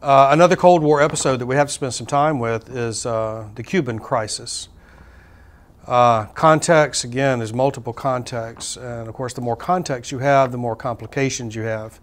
Another Cold War episode that we have to spend some time with is the Cuban crisis. Context, again, there's multiple contexts, and of course the more context you have, the more complications you have.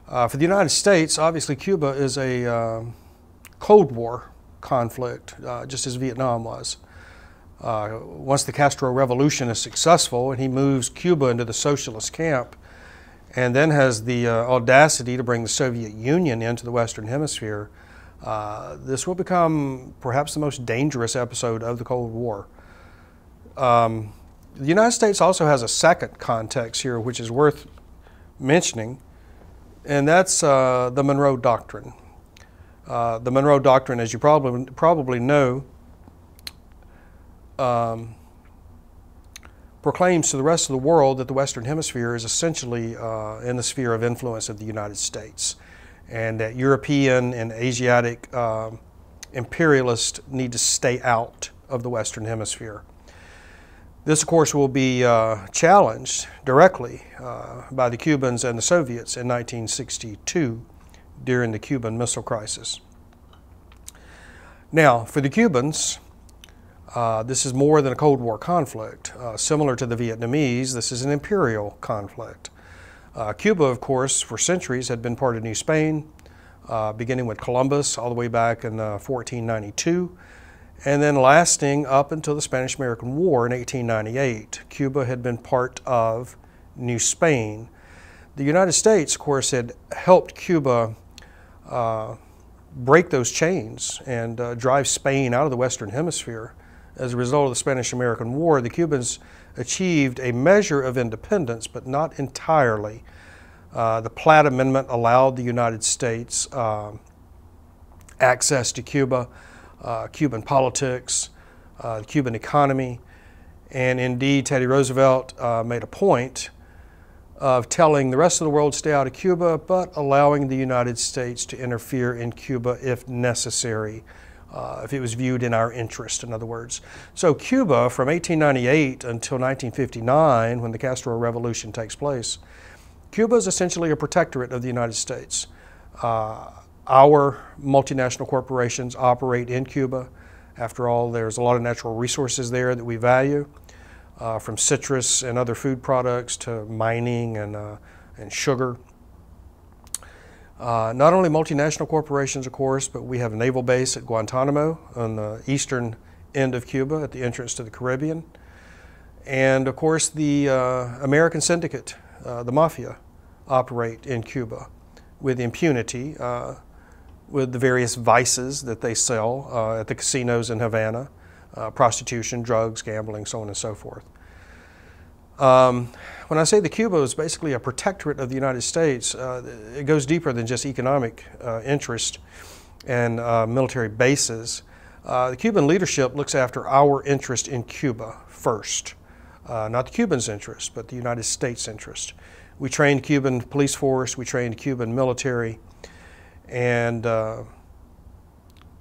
For the United States, obviously Cuba is a Cold War conflict, just as Vietnam was. Once the Castro Revolution is successful and he moves Cuba into the socialist camp, and then has the audacity to bring the Soviet Union into the Western Hemisphere, this will become perhaps the most dangerous episode of the Cold War. The United States also has a second context here which is worth mentioning, and that's the Monroe Doctrine. The Monroe Doctrine, as you probably know, proclaims to the rest of the world that the Western Hemisphere is essentially in the sphere of influence of the United States, and that European and Asiatic imperialists need to stay out of the Western Hemisphere. This, of course, will be challenged directly by the Cubans and the Soviets in 1962 during the Cuban Missile Crisis. Now, for the Cubans, this is more than a Cold War conflict. Similar to the Vietnamese, this is an imperial conflict. Cuba, of course, for centuries had been part of New Spain, beginning with Columbus all the way back in 1492, and then lasting up until the Spanish-American War in 1898. Cuba had been part of New Spain. The United States, of course, had helped Cuba break those chains and drive Spain out of the Western Hemisphere. As a result of the Spanish-American War, the Cubans achieved a measure of independence, but not entirely. The Platt Amendment allowed the United States access to Cuba, Cuban politics, the Cuban economy, and indeed Teddy Roosevelt made a point of telling the rest of the world to stay out of Cuba, but allowing the United States to interfere in Cuba if necessary. If it was viewed in our interest, in other words. So Cuba, from 1898 until 1959, when the Castro Revolution takes place, Cuba is essentially a protectorate of the United States. Our multinational corporations operate in Cuba. After all, there's a lot of natural resources there that we value, from citrus and other food products to mining and sugar. Not only multinational corporations, of course, but we have a naval base at Guantanamo on the eastern end of Cuba at the entrance to the Caribbean. And of course the American syndicate, the mafia, operate in Cuba with impunity, with the various vices that they sell at the casinos in Havana, prostitution, drugs, gambling, so on and so forth. When I say that Cuba is basically a protectorate of the United States, it goes deeper than just economic interest and military bases. The Cuban leadership looks after our interest in Cuba first. Not the Cubans' interest, but the United States' interest. We trained Cuban police force, we trained Cuban military, and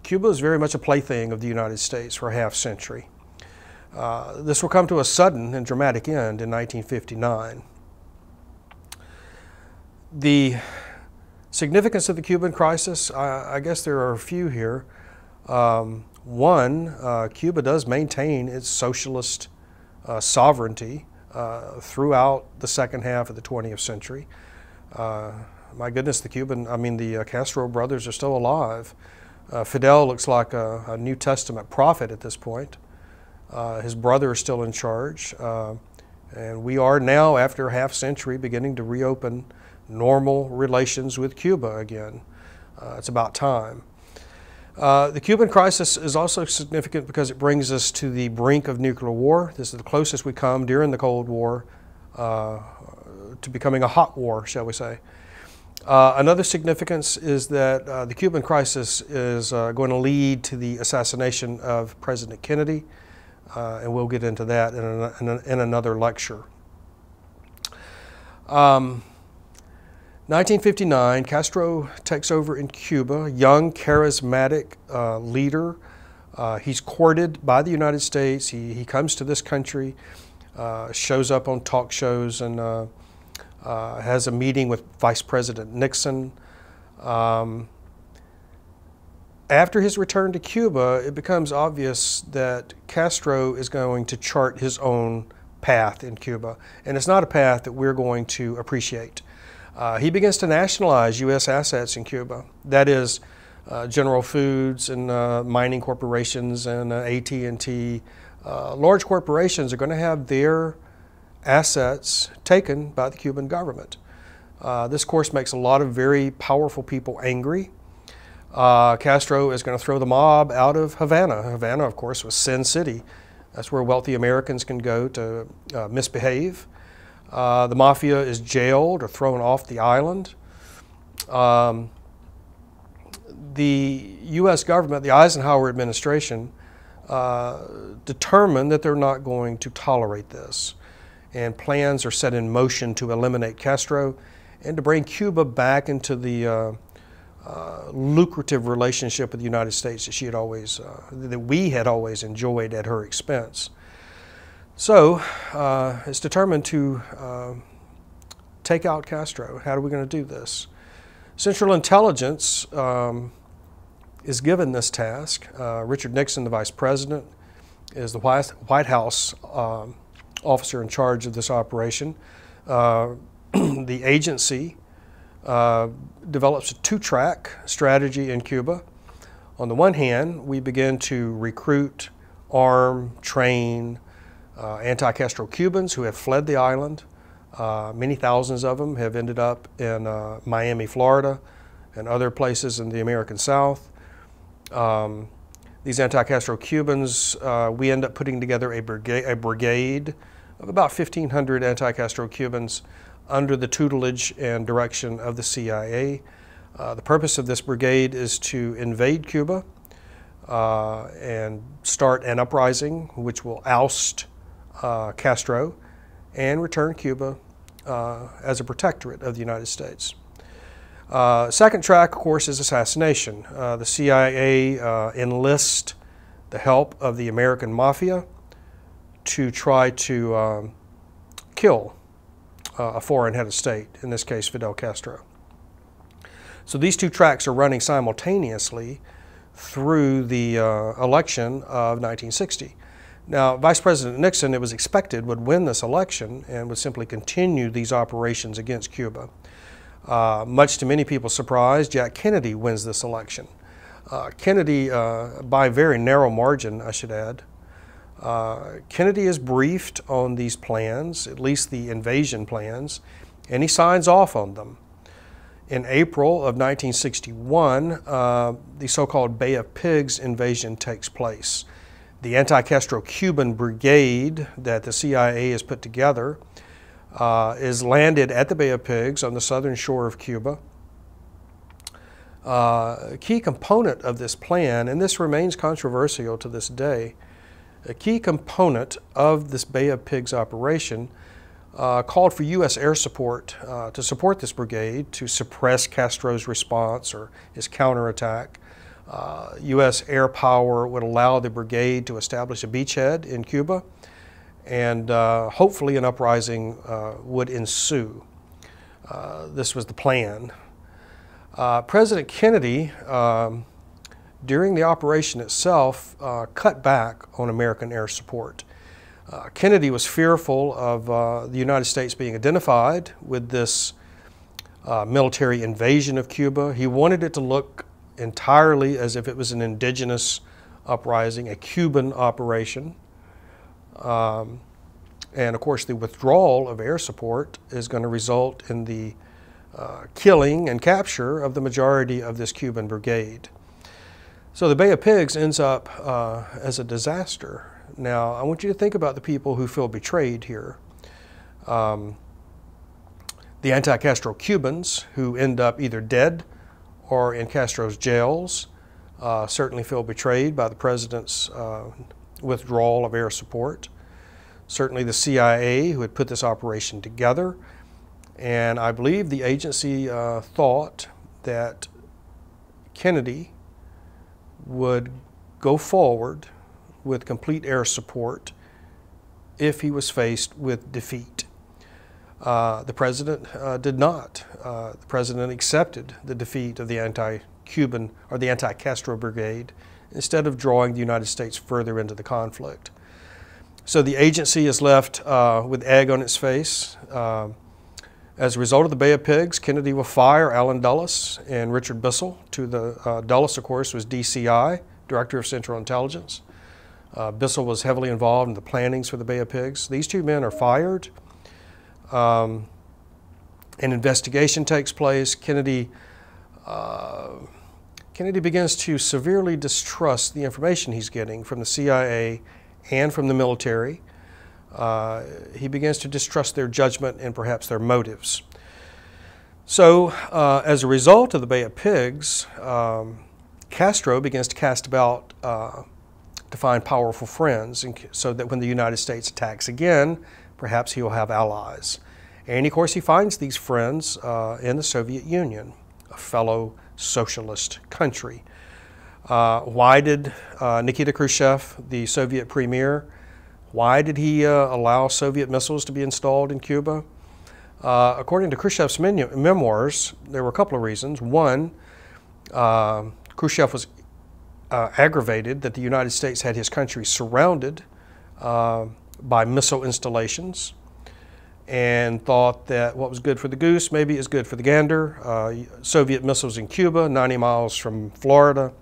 Cuba is very much a plaything of the United States for a half century. This will come to a sudden and dramatic end in 1959. The significance of the Cuban crisis, I guess there are a few here. One, Cuba does maintain its socialist sovereignty throughout the second half of the 20th century. My goodness, the Castro brothers are still alive. Fidel looks like a New Testament prophet at this point. His brother is still in charge, and we are now, after a half century, beginning to reopen normal relations with Cuba again. It's about time. The Cuban crisis is also significant because it brings us to the brink of nuclear war. This is the closest we come during the Cold War to becoming a hot war, shall we say. Another significance is that the Cuban crisis is going to lead to the assassination of President Kennedy. And we'll get into that in another lecture. 1959, Castro takes over in Cuba, young, charismatic leader. He's courted by the United States. He comes to this country, shows up on talk shows, and has a meeting with Vice President Nixon. after his return to Cuba, it becomes obvious that Castro is going to chart his own path in Cuba, and it's not a path that we're going to appreciate. He begins to nationalize U.S. assets in Cuba. That is, General Foods and mining corporations and AT&T. Large corporations are going to have their assets taken by the Cuban government. This, of course, makes a lot of very powerful people angry. Castro is going to throw the mob out of Havana. Havana, of course, was Sin City. That's where wealthy Americans can go to misbehave. The mafia is jailed or thrown off the island. The U.S. government, the Eisenhower administration, determined that they're not going to tolerate this. And plans are set in motion to eliminate Castro and to bring Cuba back into the lucrative relationship with the United States that that we had always enjoyed at her expense. So it's determined to take out Castro. How are we going to do this? Central Intelligence is given this task. Richard Nixon, the Vice President, is the White House officer in charge of this operation. The agency develops a two-track strategy in Cuba. On the one hand, we begin to recruit, arm, train anti-Castro Cubans who have fled the island. Many thousands of them have ended up in Miami, Florida, and other places in the American South. These anti-Castro Cubans, we end up putting together a brigade of about 1,500 anti-Castro Cubans under the tutelage and direction of the CIA. The purpose of this brigade is to invade Cuba and start an uprising which will oust Castro and return Cuba as a protectorate of the United States. Second track, of course, is assassination. The CIA enlists the help of the American mafia to try to kill a foreign head of state, in this case Fidel Castro. So these two tracks are running simultaneously through the election of 1960. Now, Vice President Nixon, it was expected, would win this election and would simply continue these operations against Cuba. Much to many people's surprise, Jack Kennedy wins this election. Kennedy, by a very narrow margin, I should add. Kennedy is briefed on these plans, at least the invasion plans, and he signs off on them. In April of 1961, the so-called Bay of Pigs invasion takes place. The anti-Castro Cuban brigade that the CIA has put together is landed at the Bay of Pigs on the southern shore of Cuba. A key component of this plan, and this remains controversial to this day, a key component of this Bay of Pigs operation called for U.S. air support to support this brigade to suppress Castro's response or his counterattack. U.S. air power would allow the brigade to establish a beachhead in Cuba, and hopefully an uprising would ensue. This was the plan. President Kennedy, during the operation itself, cut back on American air support. Kennedy was fearful of the United States being identified with this military invasion of Cuba. He wanted it to look entirely as if it was an indigenous uprising, a Cuban operation. And of course, the withdrawal of air support is going to result in the killing and capture of the majority of this Cuban brigade. So the Bay of Pigs ends up as a disaster. Now, I want you to think about the people who feel betrayed here. The anti-Castro Cubans, who end up either dead or in Castro's jails, certainly feel betrayed by the president's withdrawal of air support. Certainly the CIA, who had put this operation together, and I believe the agency thought that Kennedy would go forward with complete air support if he was faced with defeat. The president did not. The president accepted the defeat of the anti-Cuban or the anti-Castro brigade instead of drawing the United States further into the conflict. So the agency is left with egg on its face. As a result of the Bay of Pigs, Kennedy will fire Allen Dulles and Richard Bissell. Dulles, of course, was DCI, Director of Central Intelligence. Bissell was heavily involved in the plannings for the Bay of Pigs. These two men are fired. An investigation takes place. Kennedy begins to severely distrust the information he's getting from the CIA and from the military. He begins to distrust their judgment and perhaps their motives. So as a result of the Bay of Pigs, Castro begins to cast about to find powerful friends, so that when the United States attacks again, perhaps he will have allies. And of course he finds these friends in the Soviet Union, a fellow socialist country. Why did Nikita Khrushchev, the Soviet premier, why did he allow Soviet missiles to be installed in Cuba? According to Khrushchev's memoirs, there were a couple of reasons. One, Khrushchev was aggravated that the United States had his country surrounded by missile installations, and thought that what was good for the goose maybe is good for the gander. Soviet missiles in Cuba, 90 miles from Florida,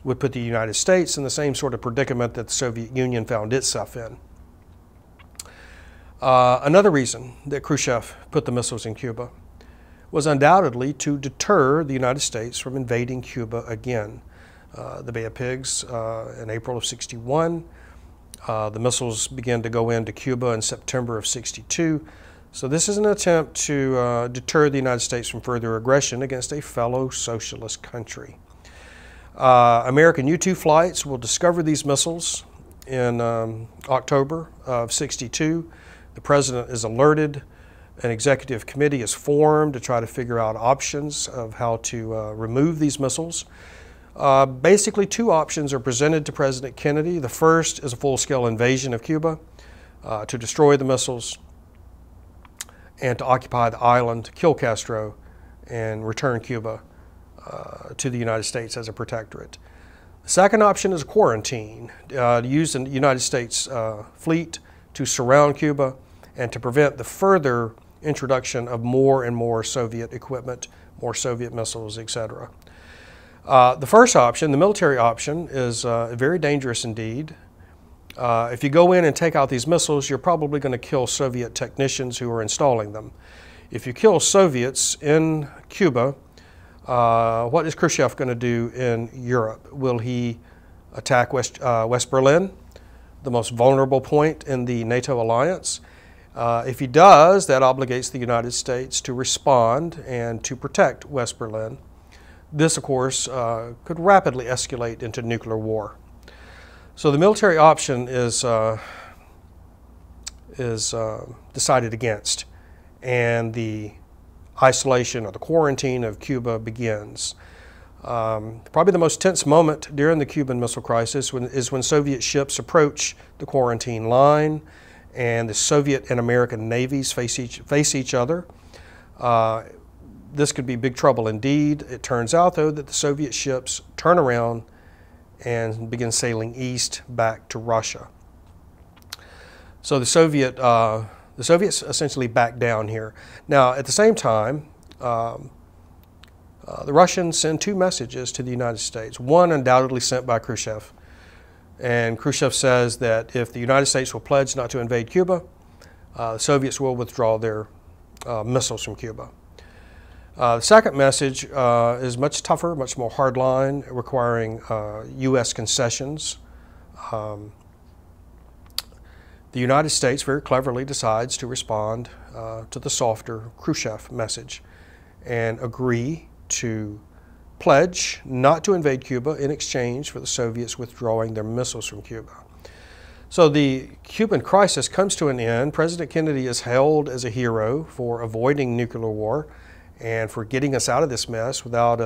would put the United States in the same sort of predicament that the Soviet Union found itself in. Another reason that Khrushchev put the missiles in Cuba was undoubtedly to deter the United States from invading Cuba again. The Bay of Pigs in April of '61. The missiles began to go into Cuba in September of '62. So this is an attempt to deter the United States from further aggression against a fellow socialist country. American U-2 flights will discover these missiles in October of '62. The president is alerted. An executive committee is formed to try to figure out options of how to remove these missiles. Basically, two options are presented to President Kennedy. The first is a full-scale invasion of Cuba to destroy the missiles and to occupy the island, kill Castro, and return Cuba to the United States as a protectorate. The second option is a quarantine, to use the United States fleet to surround Cuba and to prevent the further introduction of more and more Soviet equipment, more Soviet missiles, etc. The first option, the military option, is very dangerous indeed. If you go in and take out these missiles, you're probably going to kill Soviet technicians who are installing them. If you kill Soviets in Cuba, what is Khrushchev going to do in Europe? Will he attack West Berlin, the most vulnerable point in the NATO alliance? If he does, that obligates the United States to respond and to protect West Berlin. This, of course, could rapidly escalate into nuclear war. So the military option is decided against, and the isolation or the quarantine of Cuba begins. Probably the most tense moment during the Cuban Missile Crisis is when Soviet ships approach the quarantine line, and the Soviet and American navies face each other. This could be big trouble indeed. It turns out, though, that the Soviet ships turn around and begin sailing east back to Russia. So the Soviets essentially back down here. Now, at the same time, the Russians send two messages to the United States. One undoubtedly sent by Khrushchev. And Khrushchev says that if the United States will pledge not to invade Cuba, the Soviets will withdraw their missiles from Cuba. The second message is much tougher, much more hardline, requiring U.S. concessions. The United States very cleverly decides to respond to the softer Khrushchev message and agree to pledge not to invade Cuba in exchange for the Soviets withdrawing their missiles from Cuba. So the Cuban crisis comes to an end. President Kennedy is hailed as a hero for avoiding nuclear war and for getting us out of this mess without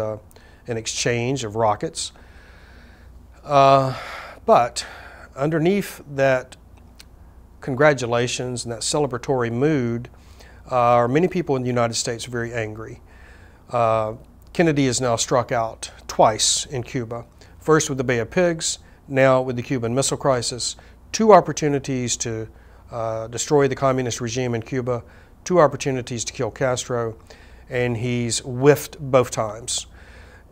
an exchange of rockets. But underneath that congratulations and that celebratory mood, many people in the United States are very angry. Kennedy is now struck out twice in Cuba, first with the Bay of Pigs, now with the Cuban Missile Crisis. Two opportunities to destroy the communist regime in Cuba, two opportunities to kill Castro, and he's whiffed both times.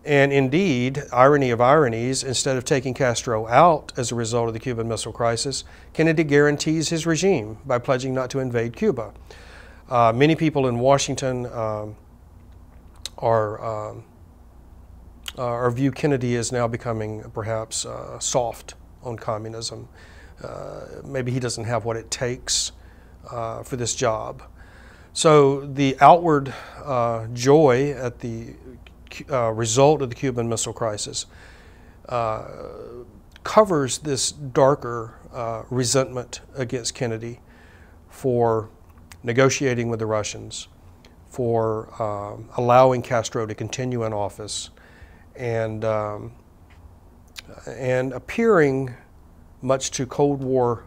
And indeed, irony of ironies, instead of taking Castro out as a result of the Cuban Missile Crisis, Kennedy guarantees his regime by pledging not to invade Cuba. Many people in Washington view Kennedy as now becoming perhaps soft on communism. Maybe he doesn't have what it takes for this job. So the outward joy at the result of the Cuban Missile Crisis covers this darker resentment against Kennedy for negotiating with the Russians, for allowing Castro to continue in office, and appearing, much to Cold War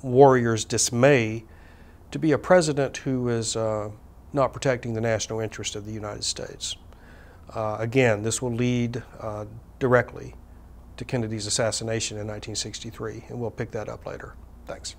warriors' dismay, to be a president who is not protecting the national interest of the United States. Again, this will lead directly to Kennedy's assassination in 1963, and we'll pick that up later. Thanks.